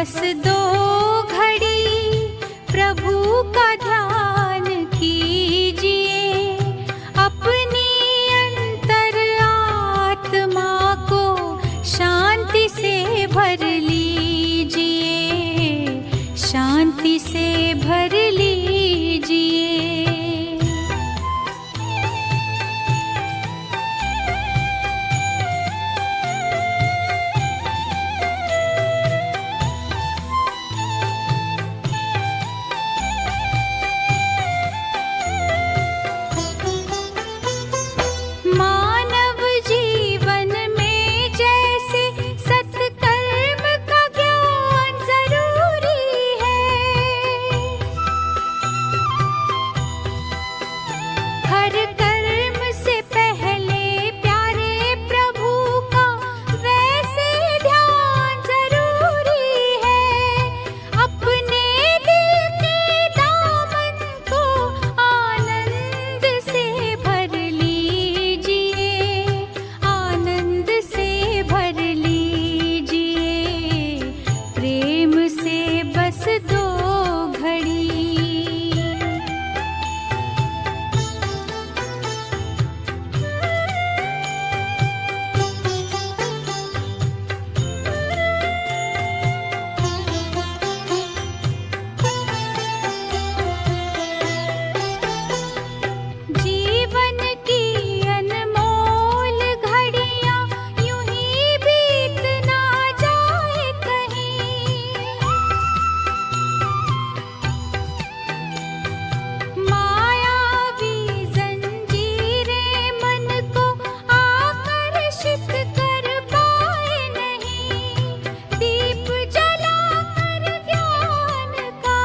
बस दो घड़ी प्रभु का ध्यान कीजिए, अपनी अंतर आत्मा को शांति से भर लीजिए, शांति से भर लीजिए। मानव जीवन में जैसे सत्कर्म का ज्ञान जरूरी है, हर कर्म से पहले प्यारे प्रभु का वैसे ध्यान जरूरी है। अपने दिल के दामन को आनंद से भर लीजिए, आनंद से भर लीजिए, प्रेम से बस दो घड़ी। जीवन की अनमोल घड़ियां यूं ही बीत ना जाए कहीं, मायावी जंजीरें मन को आकर्षित कर पाए नहीं। दीप जलाकर ज्ञान का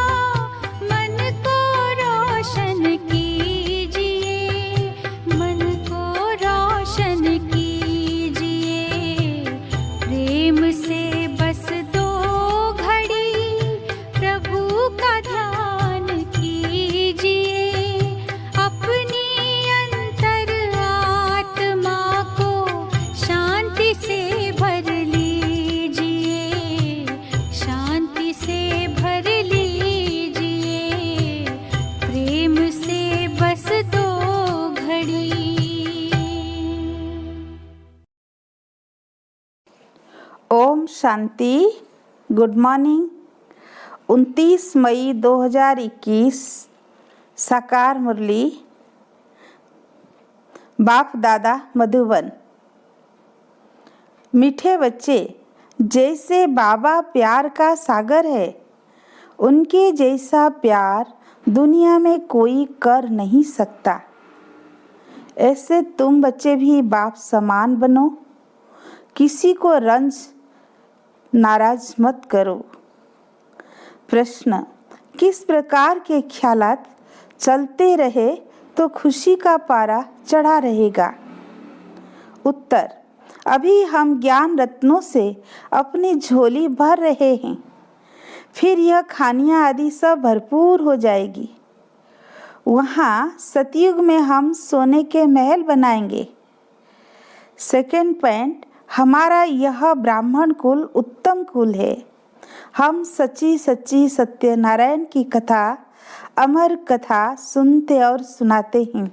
मन को रोशन कीजिए, मन को रोशन कीजिए, प्रेम से बस दो घड़ी प्रभु का ध्यान कीजिए, अपनी अंतर आत्मा को शांति से भर लीजिए, शांति से भर लीजिए, प्रेम से बस दो घड़ी। ओम शांति। Good morning. 29 मई 2021 साकार मुरली, बाप दादा मधुबन। मीठे बच्चे, जैसे बाबा प्यार का सागर है, उनके जैसा प्यार दुनिया में कोई कर नहीं सकता। ऐसे तुम बच्चे भी बाप समान बनो, किसी को रंज नाराज मत करो। प्रश्न, किस प्रकार के ख्यालात चलते रहे तो खुशी का पारा चढ़ा रहेगा? उत्तर, अभी हम ज्ञान रत्नों से अपनी झोली भर रहे हैं, फिर यह खानियाँ आदि सब भरपूर हो जाएगी। वहाँ सतयुग में हम सोने के महल बनाएंगे। सेकंड पॉइंट, हमारा यह ब्राह्मण कुल उत्तम कुल है। हम सच्ची सच्ची सत्यनारायण की कथा, अमर कथा सुनते और सुनाते हैं।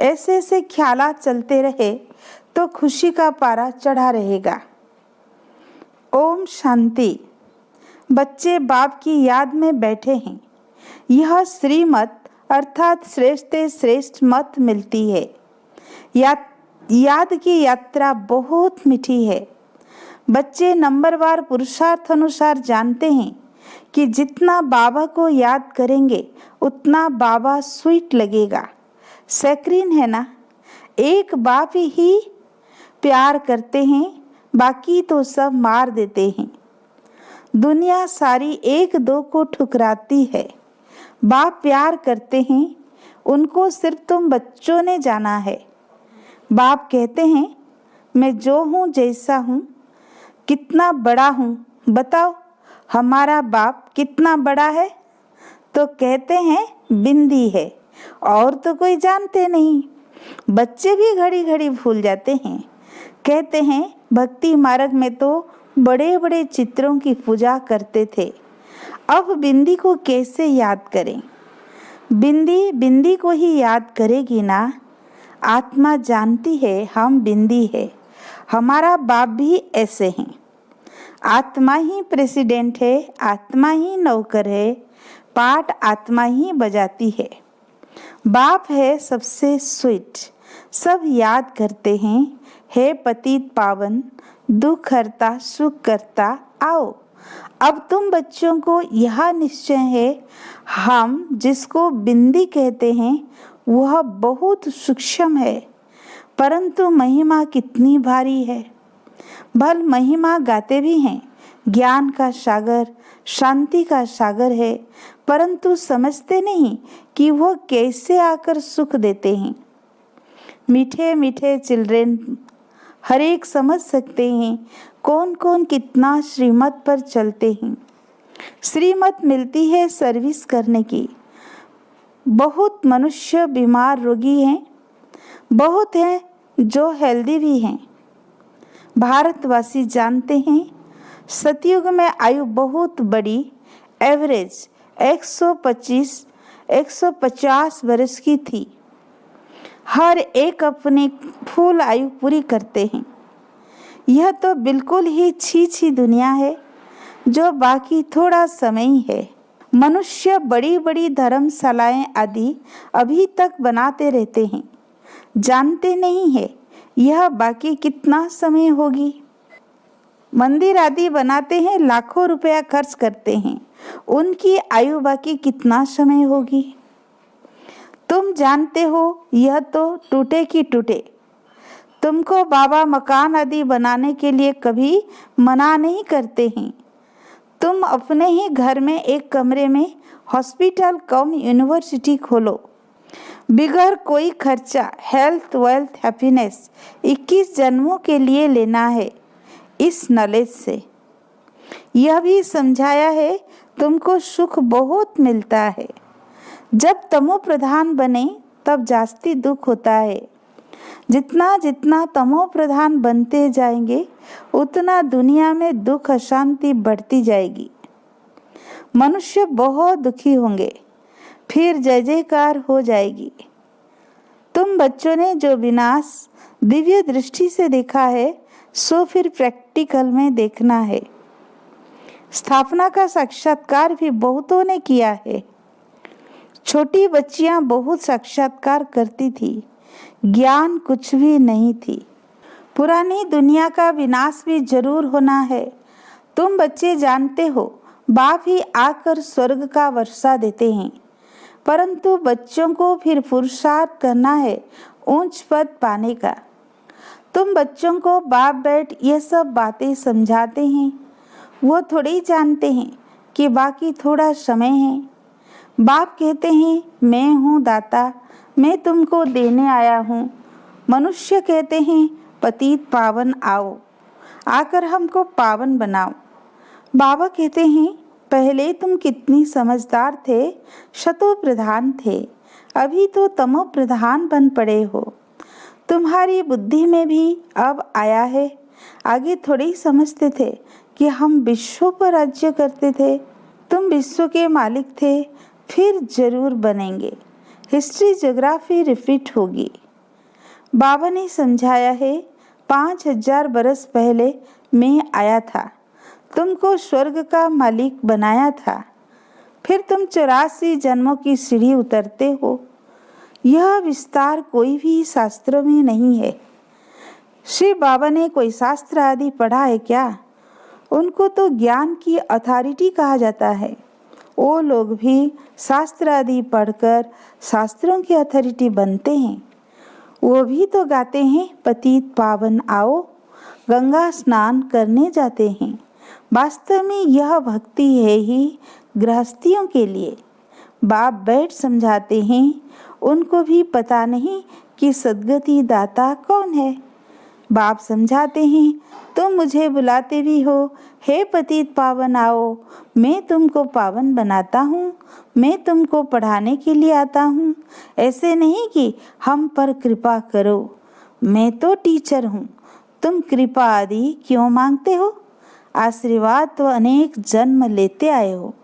ऐसे ऐसे ख्यालात चलते रहे तो खुशी का पारा चढ़ा रहेगा। ओम शांति। बच्चे बाप की याद में बैठे हैं। यह श्रीमत अर्थात श्रेष्ठ श्रेष्ठ मत मिलती है। याद की यात्रा बहुत मीठी है। बच्चे नंबरवार पुरुषार्थ अनुसार जानते हैं कि जितना बाबा को याद करेंगे उतना बाबा स्वीट लगेगा। सैक्रीन है ना, एक बाप ही प्यार करते हैं, बाकी तो सब मार देते हैं। दुनिया सारी एक दो को ठुकराती है। बाप प्यार करते हैं, उनको सिर्फ तुम बच्चों ने जाना है। बाप कहते हैं, मैं जो हूँ जैसा हूँ, कितना बड़ा हूँ बताओ, हमारा बाप कितना बड़ा है? तो कहते हैं बिंदी है, और तो कोई जानते नहीं। बच्चे भी घड़ी घड़ी भूल जाते हैं। कहते हैं भक्ति मार्ग में तो बड़े बड़े चित्रों की पूजा करते थे। अब बिंदी को कैसे याद करें? बिंदी बिंदी को ही याद करेगी ना। आत्मा जानती है हम बिंदी है। हमारा बाप भी ऐसे हैं। आत्मा ही प्रेसिडेंट है, आत्मा ही नौकर है, पाठ आत्मा ही बजाती है। बाप है सबसे स्वीट, सब याद करते हैं, हे पतित पावन, दुख हरता सुख करता आओ। अब तुम बच्चों को यह निश्चय है, हम जिसको बिंदी कहते हैं वह बहुत सूक्ष्म है, परंतु महिमा कितनी भारी है। भल महिमा गाते भी हैं, ज्ञान का सागर, शांति का सागर है, परंतु समझते नहीं कि वह कैसे आकर सुख देते हैं। मीठे मीठे चिल्ड्रेन हर एक समझ सकते हैं कौन कौन कितना श्रीमत पर चलते हैं। श्रीमत मिलती है सर्विस करने की। बहुत मनुष्य बीमार रोगी हैं, बहुत हैं जो हेल्दी भी हैं। भारतवासी जानते हैं सतयुग में आयु बहुत बड़ी, एवरेज 125-150 वर्ष की थी। हर एक अपनी फुल आयु पूरी करते हैं। यह तो बिल्कुल ही छी दुनिया है जो बाकी थोड़ा समय ही है। मनुष्य बड़ी बड़ी धर्मशालाएं आदि अभी तक बनाते रहते हैं, जानते नहीं है यह बाकी कितना समय होगी। मंदिर आदि बनाते हैं, लाखों रुपया खर्च करते हैं, उनकी आयु बाकी कितना समय होगी। तुम जानते हो यह तो टूटे की टूटे। तुमको बाबा मकान आदि बनाने के लिए कभी मना नहीं करते हैं। तुम अपने ही घर में एक कमरे में हॉस्पिटल कम यूनिवर्सिटी खोलो, बिगैर कोई खर्चा। हेल्थ वेल्थ हैप्पीनेस 21 जन्मों के लिए लेना है। इस नॉलेज से यह भी समझाया है तुमको सुख बहुत मिलता है। जब तमो प्रधान बने तब जास्ती दुख होता है। जितना जितना तमो प्रधान बनते जाएंगे उतना दुनिया में दुख अशांति बढ़ती जाएगी। मनुष्य बहुत दुखी होंगे, फिर जय जयकार हो जाएगी। तुम बच्चों ने जो विनाश दिव्य दृष्टि से देखा है सो फिर प्रैक्टिकल में देखना है। स्थापना का साक्षात्कार भी बहुतों ने किया है। छोटी बच्चियां बहुत साक्षात्कार करती थी, ज्ञान कुछ भी नहीं थी। पुरानी दुनिया का विनाश भी जरूर होना है। तुम बच्चे जानते हो बाप ही आकर स्वर्ग का वर्षा देते हैं, परंतु बच्चों को फिर पुरुषार्थ करना है ऊंच पद पाने का। तुम बच्चों को बाप बैठ ये सब बातें समझाते हैं, वो थोड़े ही जानते हैं कि बाकी थोड़ा समय है। बाप कहते हैं मैं हूँ दाता, मैं तुमको देने आया हूँ। मनुष्य कहते हैं पतित पावन आओ, आकर हमको पावन बनाओ। बाबा कहते हैं पहले तुम कितनी समझदार थे, शतो प्रधान थे, अभी तो तमो प्रधान बन पड़े हो। तुम्हारी बुद्धि में भी अब आया है। आगे थोड़े ही समझते थे कि हम विश्व पर राज्य करते थे। तुम विश्व के मालिक थे, फिर जरूर बनेंगे। हिस्ट्री ज्योग्राफी रिपीट होगी। बाबा ने समझाया है 5000 बरस पहले मैं आया था, तुमको स्वर्ग का मालिक बनाया था, फिर तुम 84 जन्मों की सीढ़ी उतरते हो। यह विस्तार कोई भी शास्त्रों में नहीं है। श्री बाबा ने कोई शास्त्र आदि पढ़ा है क्या? उनको तो ज्ञान की अथॉरिटी कहा जाता है। वो लोग भी शास्त्र आदि पढ़कर शास्त्रों की अथॉरिटी बनते हैं। वो भी तो गाते हैं पतित पावन आओ, गंगा स्नान करने जाते हैं। वास्तव में यह भक्ति है ही गृहस्थियों के लिए। बाप बैठ समझाते हैं, उनको भी पता नहीं कि सद्गति दाता कौन है। बाप समझाते हैं तुम मुझे बुलाते भी हो, हे पतित पावन आओ, मैं तुमको पावन बनाता हूँ, मैं तुमको पढ़ाने के लिए आता हूँ। ऐसे नहीं कि हम पर कृपा करो, मैं तो टीचर हूँ, तुम कृपा आदि क्यों मांगते हो? आशीर्वाद तो अनेक जन्म लेते आए हो।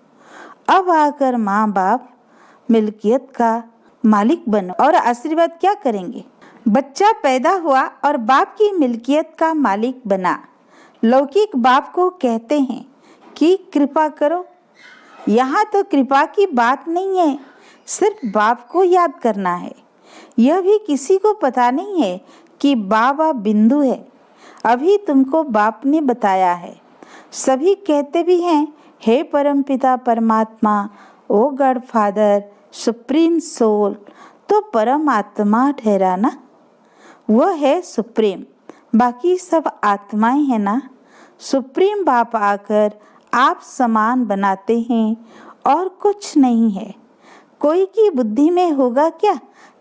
अब आकर माँ बाप मिल्कियत का मालिक बनो और आशीर्वाद क्या करेंगे। बच्चा पैदा हुआ और बाप की मिल्कियत का मालिक बना। लौकिक बाप को कहते हैं कि कृपा करो। यहाँ तो कृपा की बात नहीं है, सिर्फ बाप को याद करना है। यह भी किसी को पता नहीं है कि बाबा बिंदु है, अभी तुमको बाप ने बताया है। सभी कहते भी हैं हे परमपिता परमात्मा, ओ गॉड फादर, सुप्रीम सोल। तो परमात्मा ठहरा ना, वह है सुप्रीम, बाकी सब आत्माएं हैं ना। सुप्रीम बाप आकर आप समान बनाते हैं और कुछ नहीं है। कोई की बुद्धि में होगा क्या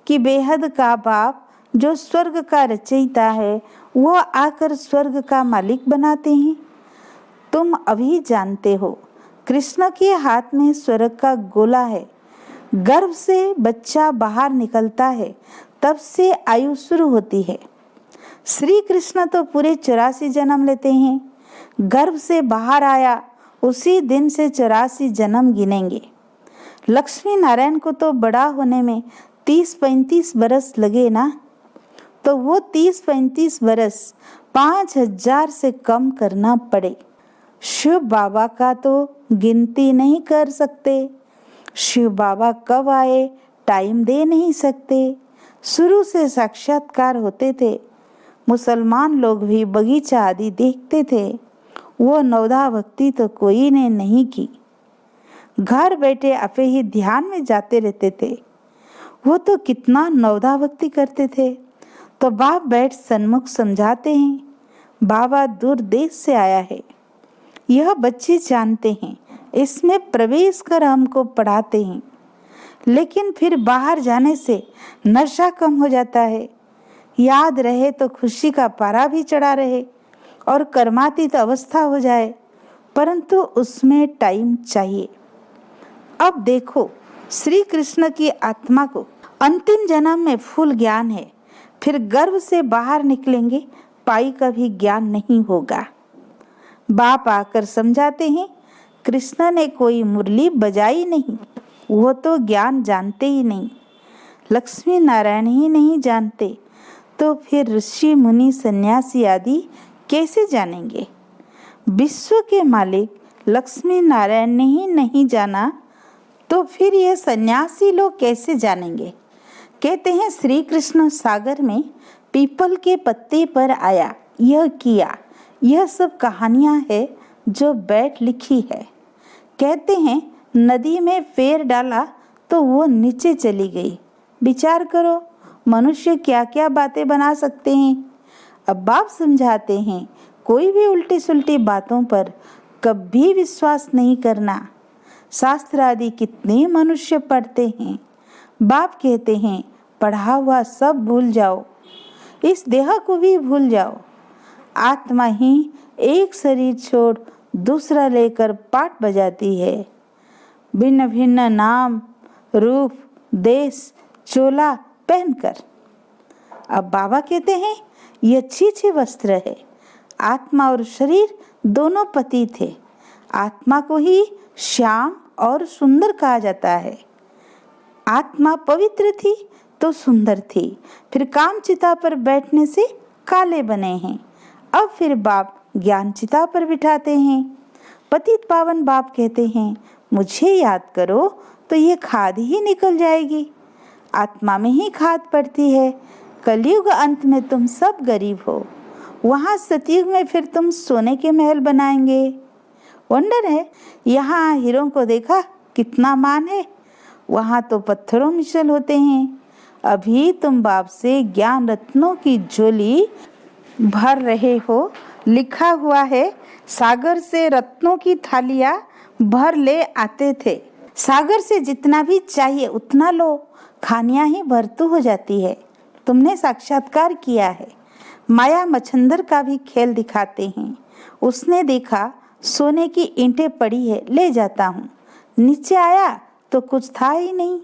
कि बेहद का बाप जो स्वर्ग का रचयिता है वह आकर स्वर्ग का मालिक बनाते हैं। तुम अभी जानते हो कृष्ण के हाथ में स्वर्ग का गोला है। गर्भ से बच्चा बाहर निकलता है तब से आयु शुरू होती है। श्री कृष्ण तो पूरे 84 जन्म लेते हैं। गर्भ से बाहर आया उसी दिन से 84 जन्म गिनेंगे। लक्ष्मी नारायण को तो बड़ा होने में 30-35 बरस लगे ना, तो वो 30-35 बरस 5000 से कम करना पड़े। शिव बाबा का तो गिनती नहीं कर सकते। शिव बाबा कब आए टाइम दे नहीं सकते। शुरू से साक्षात्कार होते थे। मुसलमान लोग भी बगीचा आदि देखते थे। वो नवधा भक्ति तो कोई ने नहीं की। घर बैठे आपे ही ध्यान में जाते रहते थे। वो तो कितना नवधा भक्ति करते थे। तो बाप बैठ सन्मुख समझाते हैं, बाबा दूर देश से आया है, यह बच्चे जानते हैं, इसमें प्रवेश कर हमको पढ़ाते हैं। लेकिन फिर बाहर जाने से नशा कम हो जाता है। याद रहे तो खुशी का पारा भी चढ़ा रहे और कर्मातीत अवस्था हो जाए, परंतु उसमें टाइम चाहिए। अब देखो श्री कृष्ण की आत्मा को अंतिम जन्म में फुल ज्ञान है, फिर गर्भ से बाहर निकलेंगे पाई का भी ज्ञान नहीं होगा। बाप आकर समझाते हैं कृष्ण ने कोई मुरली बजाई नहीं, वो तो ज्ञान जानते ही नहीं। लक्ष्मी नारायण ही नहीं जानते तो फिर ऋषि मुनि सन्यासी आदि कैसे जानेंगे। विश्व के मालिक लक्ष्मी नारायण ने ही नहीं जाना तो फिर यह सन्यासी लोग कैसे जानेंगे। कहते हैं श्री कृष्ण सागर में पीपल के पत्ते पर आया, यह किया, यह सब कहानियां है जो बैठ लिखी है। कहते हैं नदी में पैर डाला तो वो नीचे चली गई। विचार करो मनुष्य क्या क्या बातें बना सकते हैं। अब बाप समझाते हैं कोई भी उल्टी सुल्टी बातों पर कभी विश्वास नहीं करना। शास्त्र आदि कितने मनुष्य पढ़ते हैं। बाप कहते हैं पढ़ा हुआ सब भूल जाओ, इस देह को भी भूल जाओ। आत्मा ही एक शरीर छोड़ दूसरा लेकर पाठ बजाती है। भिन्न भिन्न नाम रूप देश चोला पहनकर। अब बाबा कहते हैं ये अच्छी वस्त्र है। आत्मा और शरीर दोनों पति थे। आत्मा को ही श्याम और सुंदर कहा जाता है। आत्मा पवित्र थी तो सुंदर थी, फिर काम चिता पर बैठने से काले बने हैं। अब फिर बाप ज्ञान चिता पर बिठाते हैं। पतित पावन बाप कहते हैं मुझे याद करो तो ये खाद ही निकल जाएगी। आत्मा में ही खाद पड़ती है। कलयुग अंत में तुम सब गरीब हो, वहाँ सतयुग में फिर तुम सोने के महल बनाएंगे। वंडर है, यहाँ हीरों को देखा कितना मान है, वहाँ तो पत्थरों मिसल होते हैं। अभी तुम बाप से ज्ञान रत्नों की झोली भर रहे हो। लिखा हुआ है सागर से रत्नों की थालियाँ भर ले आते थे। सागर से जितना भी चाहिए उतना लो, खानियाँ ही भरतू हो जाती है। तुमने साक्षात्कार किया है। माया मच्छंदर का भी खेल दिखाते हैं। उसने देखा सोने की ईंटें पड़ी है, ले जाता हूँ। नीचे आया तो कुछ था ही नहीं,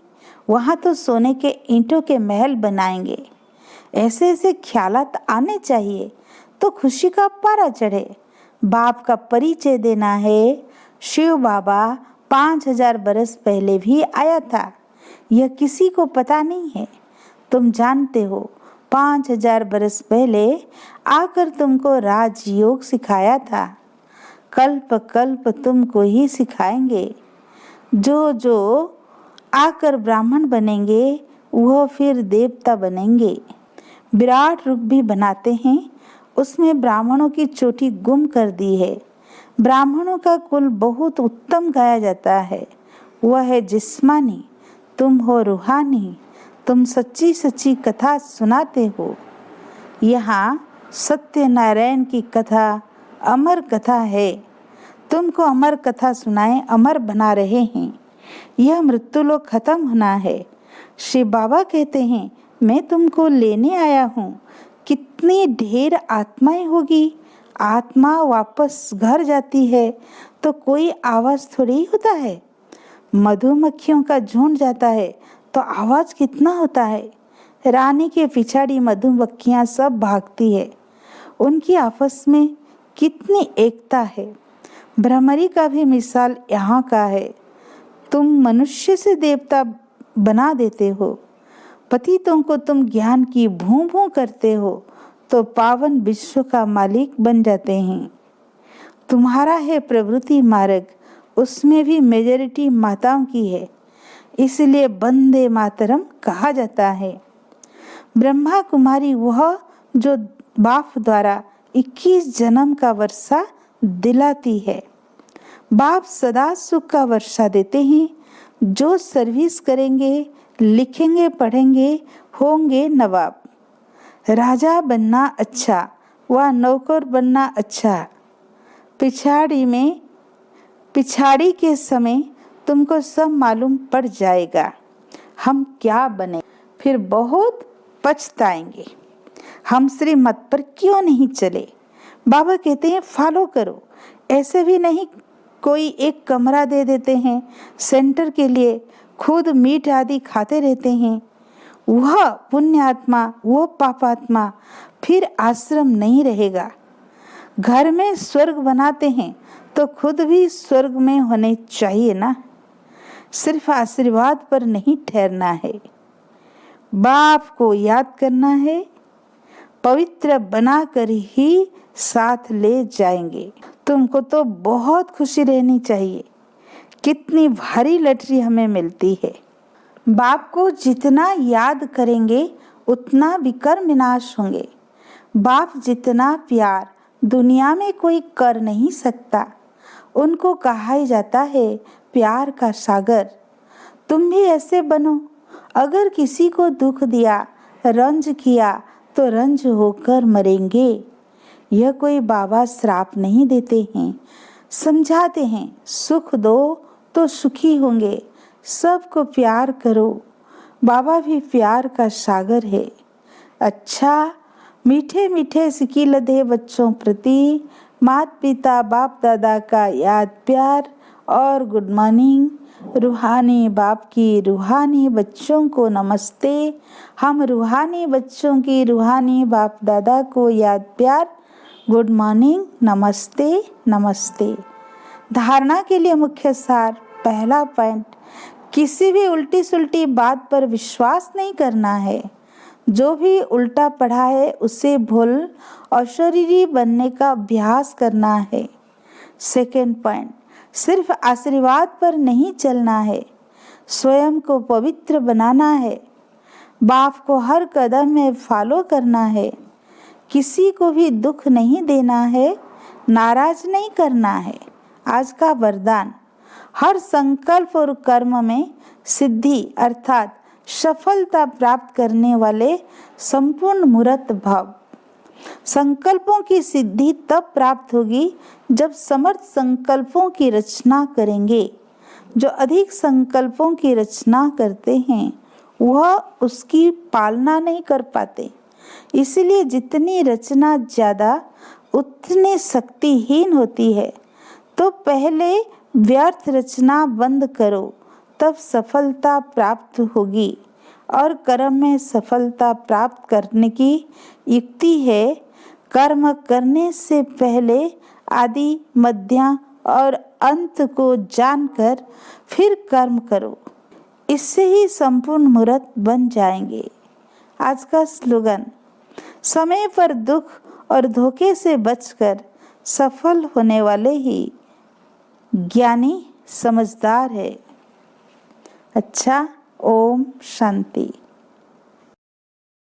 वहाँ तो सोने के ईंटों के महल बनाएंगे। ऐसे ऐसे ख्यालात आने चाहिए तो खुशी का पारा चढ़े। बाप का परिचय देना है। शिव बाबा 5000 बरस पहले भी आया था, यह किसी को पता नहीं है। तुम जानते हो 5000 बरस पहले आकर तुमको राजयोग सिखाया था। कल्प कल्प तुमको ही सिखाएंगे। जो जो आकर ब्राह्मण बनेंगे वह फिर देवता बनेंगे। विराट रूप भी बनाते हैं, उसमें ब्राह्मणों की चोटी गुम कर दी है। ब्राह्मणों का कुल बहुत उत्तम गाया जाता है, वह है जिस्मानी, तुम हो रूहानी। तुम सच्ची सच्ची कथा सुनाते हो। यहाँ सत्यनारायण की कथा अमर कथा है। तुमको अमर कथा सुनाए अमर बना रहे हैं। यह मृत्युलोक खत्म होना है। श्री बाबा कहते हैं मैं तुमको लेने आया हूँ। कितनी ढेर आत्माएं होगी। आत्मा वापस घर जाती है तो कोई आवाज थोड़ी होता है। मधुमक्खियों का झुंड जाता है तो आवाज कितना होता है। रानी के पिछाड़ी मधुमक्खियां सब भागती है। उनकी आपस में कितनी एकता है। भ्रमरी का भी मिसाल यहाँ का है। तुम मनुष्य से देवता बना देते हो। पतितों को तुम ज्ञान की भूं भूं करते हो तो पावन विश्व का मालिक बन जाते हैं। तुम्हारा है प्रवृत्ति मार्ग, उसमें भी मेजॉरिटी माताओं की है, इसलिए वंदे मातरम कहा जाता है। ब्रह्मा कुमारी वह जो बाप द्वारा 21 जन्म का वर्षा दिलाती है। बाप सदा सुख का वर्षा देते हैं। जो सर्विस करेंगे, लिखेंगे, पढ़ेंगे, होंगे नवाब। राजा बनना अच्छा व नौकर बनना अच्छा। पिछाड़ी के समय तुमको सब मालूम पड़ जाएगा हम क्या बने, फिर बहुत पछताएंगे। हम श्रीमत पर क्यों नहीं चले। बाबा कहते हैं फॉलो करो। ऐसे भी नहीं कोई एक कमरा दे देते हैं सेंटर के लिए, खुद मीट आदि खाते रहते हैं। वह पुण्यात्मा, वो पापात्मा, फिर आश्रम नहीं रहेगा। घर में स्वर्ग बनाते हैं तो खुद भी स्वर्ग में होने चाहिए ना। सिर्फ आशीर्वाद पर नहीं ठहरना है, बाप को याद करना है। पवित्र बनाकर ही साथ ले जाएंगे। तुमको तो बहुत खुशी रहनी चाहिए। कितनी भारी लटरी हमें मिलती है। बाप को जितना याद करेंगे उतना विकर्म विनाश होंगे। बाप जितना प्यार दुनिया में कोई कर नहीं सकता। उनको कहा ही जाता है प्यार का सागर। तुम भी ऐसे बनो। अगर किसी को दुख दिया, रंज किया तो रंज होकर मरेंगे। यह कोई बाबा श्राप नहीं देते हैं, समझाते हैं सुख दो तो सुखी होंगे। सबको प्यार करो। बाबा भी प्यार का सागर है। अच्छा, मीठे मीठे सिकी लदे बच्चों प्रति माता पिता बाप दादा का याद प्यार और गुड मॉर्निंग। रूहानी बाप की रूहानी बच्चों को नमस्ते। हम रूहानी बच्चों की रूहानी बाप दादा को याद प्यार, गुड मॉर्निंग, नमस्ते नमस्ते। धारणा के लिए मुख्य सार। पहला पॉइंट, किसी भी उल्टी सुल्टी बात पर विश्वास नहीं करना है। जो भी उल्टा पढ़ा है उसे भूल और शरीरी बनने का अभ्यास करना है। सेकेंड पॉइंट, सिर्फ आशीर्वाद पर नहीं चलना है, स्वयं को पवित्र बनाना है। बाप को हर कदम में फॉलो करना है। किसी को भी दुख नहीं देना है, नाराज नहीं करना है। आज का वरदान, हर संकल्प और कर्म में सिद्धि अर्थात सफलता प्राप्त करने वाले संपूर्ण मूर्त भव। संकल्पों की सिद्धि तब प्राप्त होगी जब समर्थ संकल्पों की रचना करेंगे। जो अधिक संकल्पों की रचना करते हैं वह उसकी पालना नहीं कर पाते। इसलिए जितनी रचना ज्यादा उतनी शक्तिहीन होती है। तो पहले व्यर्थ रचना बंद करो, तब सफलता प्राप्त होगी। और कर्म में सफलता प्राप्त करने की युक्ति है, कर्म करने से पहले आदि मध्य और अंत को जानकर फिर कर्म करो, इससे ही संपूर्ण मूर्त बन जाएंगे। आज का स्लोगन, समय पर दुख और धोखे से बचकर सफल होने वाले ही ज्ञानी समझदार है। अच्छा, ओम शांति।